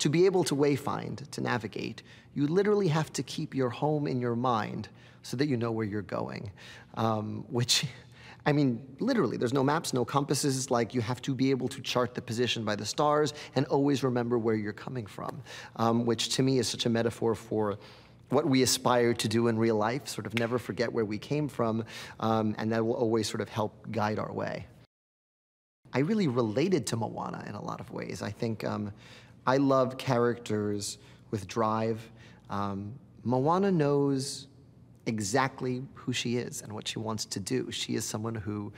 to be able to wayfind, to navigate, you literally have to keep your home in your mind so that you know where you're going, which, I mean, literally, there's no maps, no compasses. Like, you have to be able to chart the position by the stars and always remember where you're coming from, which to me is such a metaphor for what we aspire to do in real life, sort of never forget where we came from, and that will always sort of help guide our way. I really related to Moana in a lot of ways. I think I love characters with drive. Moana knows exactly who she is and what she wants to do. She is someone who,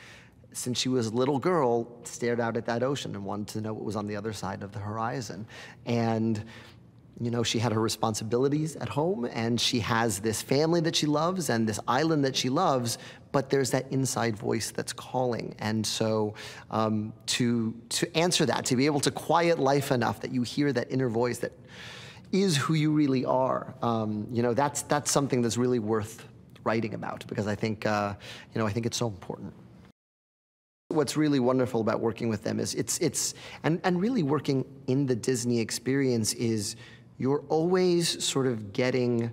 since she was a little girl, stared out at that ocean and wanted to know what was on the other side of the horizon. And you know, she had her responsibilities at home, and she has this family that she loves and this island that she loves, but there's that inside voice that's calling. And so to answer that, to be able to quiet life enough that you hear that inner voice that is who you really are, you know, that's something that's really worth writing about, because I think, you know, I think it's so important. What's really wonderful about working with them is and really working in the Disney experience is you're always sort of getting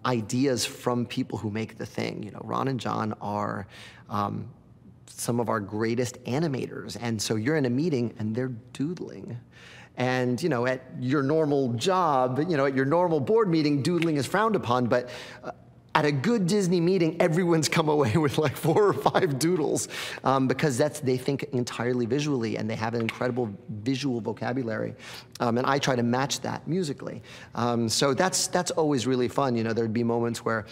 ideas from people who make the thing. You know, Ron and John are some of our greatest animators, and so you're in a meeting and they're doodling. And, you know, at your normal job, you know, at your normal board meeting, doodling is frowned upon, but at a good Disney meeting, everyone's come away with like 4 or 5 doodles, because they think entirely visually, and they have an incredible visual vocabulary. And I try to match that musically. So that's always really fun. You know, there'd be moments where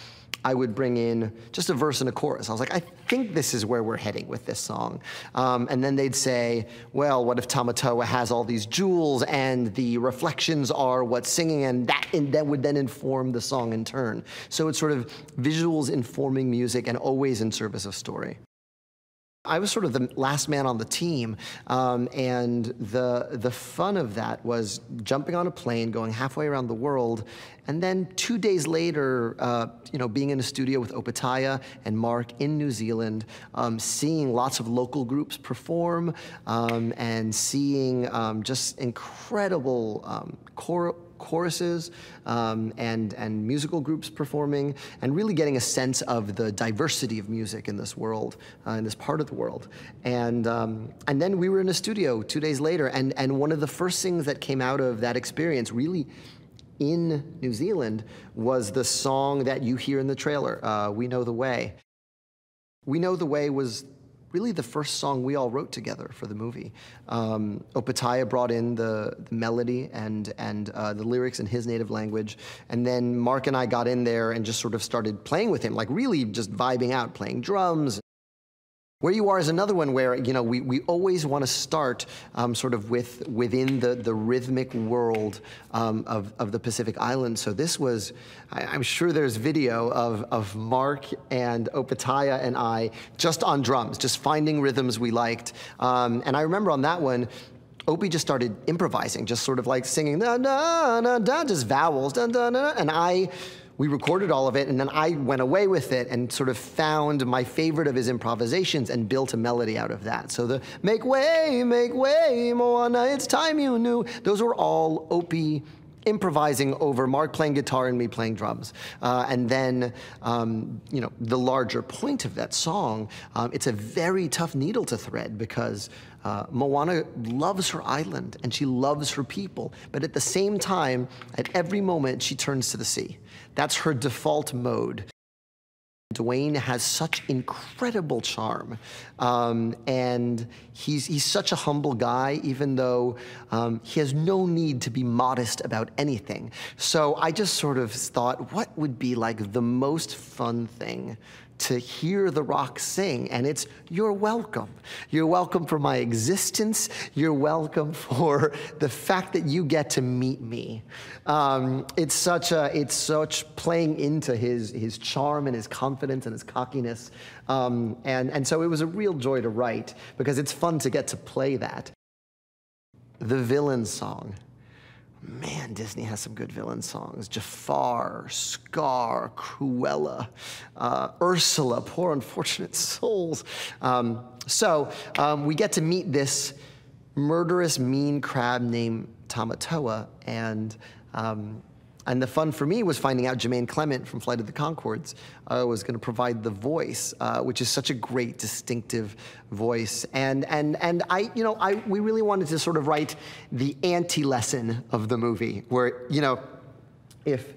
I would bring in just a verse and a chorus. I was like, I think this is where we're heading with this song. And then they'd say, well, what if Tamatoa has all these jewels and the reflections are what's singing, and that would then inform the song in turn. So it's sort of visuals informing music and always in service of story. I was sort of the last man on the team, and the fun of that was jumping on a plane, going halfway around the world, and then 2 days later, you know, being in a studio with Opataya and Mark in New Zealand, seeing lots of local groups perform, and seeing just incredible choruses and musical groups performing, and really getting a sense of the diversity of music in this world, in this part of the world. And then we were in a studio 2 days later, and one of the first things that came out of that experience, really in New Zealand, was the song that you hear in the trailer, We Know the Way. We Know the Way was really the first song we all wrote together for the movie. Opataya brought in the melody and the lyrics in his native language, and then Mark and I got in there and just sort of started playing with him, like really just vibing out, playing drums. Where You Are is another one where, you know, we always want to start sort of within the rhythmic world of the Pacific Islands. So this was, I'm sure there's video of Mark and Opataya and I just on drums, just finding rhythms we liked. And I remember on that one, Opie just started improvising, just sort of like singing, da, da, da, da, just vowels, da, da, da, and we recorded all of it, and then I went away with it and sort of found my favorite of his improvisations and built a melody out of that. So the make way, Moana, it's time you knew. Those were all Opie improvising over Mark playing guitar and me playing drums. And then, you know, the larger point of that song, it's a very tough needle to thread, because Moana loves her island and she loves her people, but at the same time, at every moment, she turns to the sea. That's her default mode. Dwayne has such incredible charm, and he's such a humble guy, even though he has no need to be modest about anything. So I just sort of thought, what would be like the most fun thing to hear The Rock sing? And it's, you're welcome. You're welcome for my existence. You're welcome for the fact that you get to meet me. It's such playing into his charm and his confidence and his cockiness. And so it was a real joy to write, because it's fun to get to play that. The villain song. Man, Disney has some good villain songs. Jafar, Scar, Cruella, Ursula, poor unfortunate souls. So we get to meet this murderous, mean crab named Tamatoa, and the fun for me was finding out Jermaine Clement from Flight of the Conchords was going to provide the voice, which is such a great, distinctive voice. And we really wanted to sort of write the anti-lesson of the movie, where, if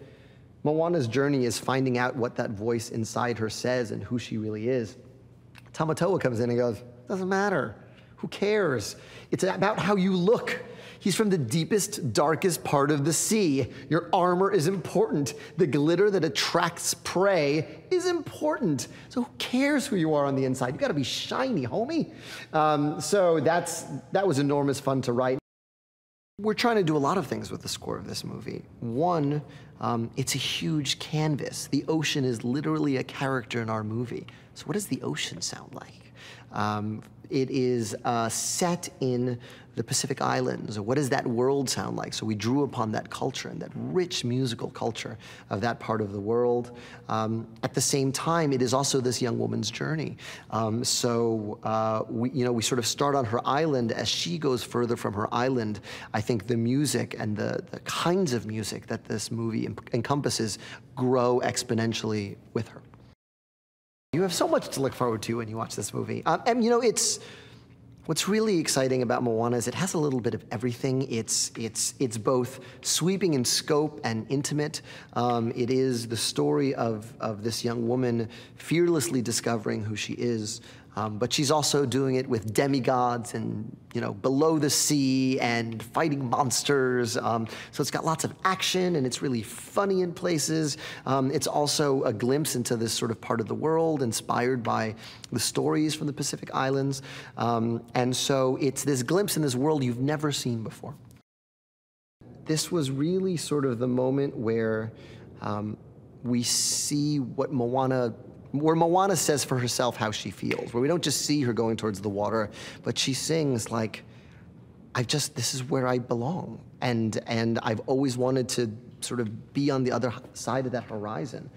Moana's journey is finding out what that voice inside her says and who she really is, Tamatoa comes in and goes, doesn't matter. Who cares? It's about how you look. He's from the deepest, darkest part of the sea. Your armor is important. The glitter that attracts prey is important. So who cares who you are on the inside? You gotta be shiny, homie. So that was enormous fun to write. We're trying to do a lot of things with the score of this movie. One, it's a huge canvas. The ocean is literally a character in our movie. So what does the ocean sound like? It is set in the Pacific Islands. What does that world sound like? So we drew upon that culture and that rich musical culture of that part of the world. At the same time, it is also this young woman's journey. We sort of start on her island. As she goes further from her island, I think the music and the kinds of music that this movie encompasses grow exponentially with her. You have so much to look forward to when you watch this movie. What's really exciting about Moana is it has a little bit of everything. It's both sweeping in scope and intimate. It is the story of this young woman fearlessly discovering who she is. But she's also doing it with demigods and, below the sea and fighting monsters. So it's got lots of action and it's really funny in places. It's also a glimpse into this sort of part of the world inspired by the stories from the Pacific Islands. And so it's this glimpse in this world you've never seen before. This was really sort of the moment where we see what where Moana says for herself how she feels, where we don't just see her going towards the water, but she sings like, this is where I belong. And I've always wanted to sort of be on the other side of that horizon.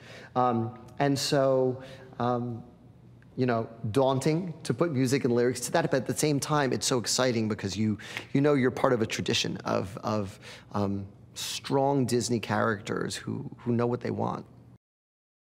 Daunting to put music and lyrics to that, but at the same time, it's so exciting because you're part of a tradition of strong Disney characters who know what they want.